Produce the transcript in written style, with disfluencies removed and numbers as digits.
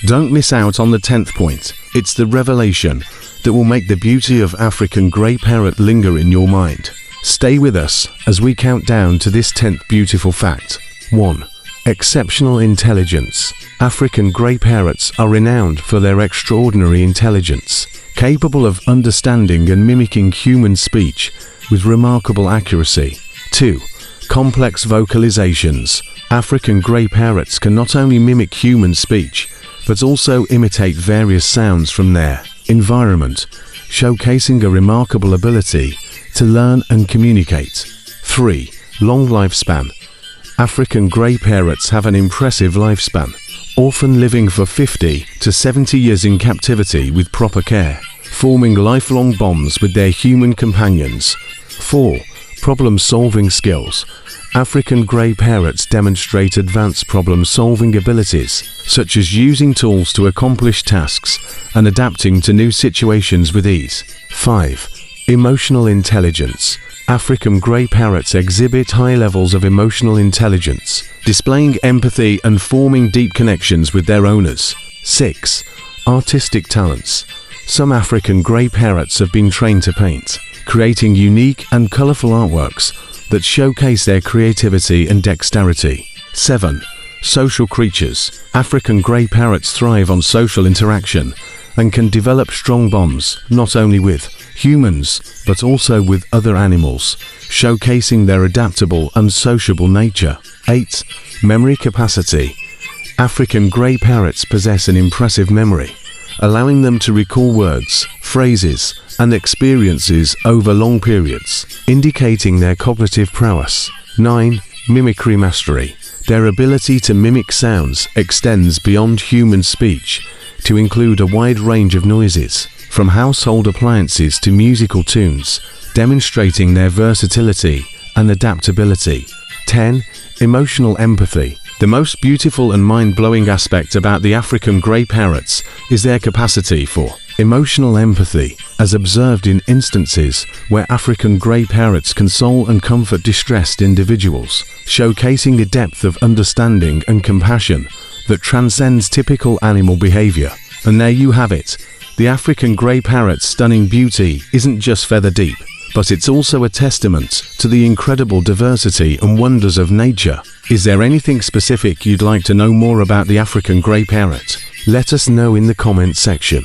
Don't miss out on the 10th point. It's the revelation that will make the beauty of African Grey Parrot linger in your mind. Stay with us as we count down to this 10th beautiful fact. 1. Exceptional intelligence. African Grey Parrots are renowned for their extraordinary intelligence, capable of understanding and mimicking human speech with remarkable accuracy. 2. Complex vocalizations. African Grey Parrots can not only mimic human speech, but also imitate various sounds from their environment, showcasing a remarkable ability to learn and communicate. 3. Long lifespan. African Grey Parrots have an impressive lifespan, often living for 50 to 70 years in captivity with proper care, forming lifelong bonds with their human companions. 4. Problem-solving skills. African Grey Parrots demonstrate advanced problem-solving abilities, such as using tools to accomplish tasks and adapting to new situations with ease. 5. Emotional intelligence. African Grey Parrots exhibit high levels of emotional intelligence, displaying empathy and forming deep connections with their owners. 6. Artistic talents. Some African Grey Parrots have been trained to paint, creating unique and colorful artworks that showcase their creativity and dexterity. 7. Social creatures. African Grey Parrots thrive on social interaction and can develop strong bonds not only with humans but also with other animals, showcasing their adaptable and sociable nature. 8. Memory capacity. African Grey Parrots possess an impressive memory, allowing them to recall words, phrases, and experiences over long periods, indicating their cognitive prowess. 9. Mimicry mastery. Their ability to mimic sounds extends beyond human speech to include a wide range of noises, from household appliances to musical tunes, demonstrating their versatility and adaptability. 10. Emotional empathy. The most beautiful and mind-blowing aspect about the African Grey Parrots is their capacity for emotional empathy, as observed in instances where African Grey Parrots console and comfort distressed individuals, showcasing a depth of understanding and compassion that transcends typical animal behavior. And there you have it. The African Grey Parrot's stunning beauty isn't just feather deep, but it's also a testament to the incredible diversity and wonders of nature. Is there anything specific you'd like to know more about the African Grey Parrot? Let us know in the comment section.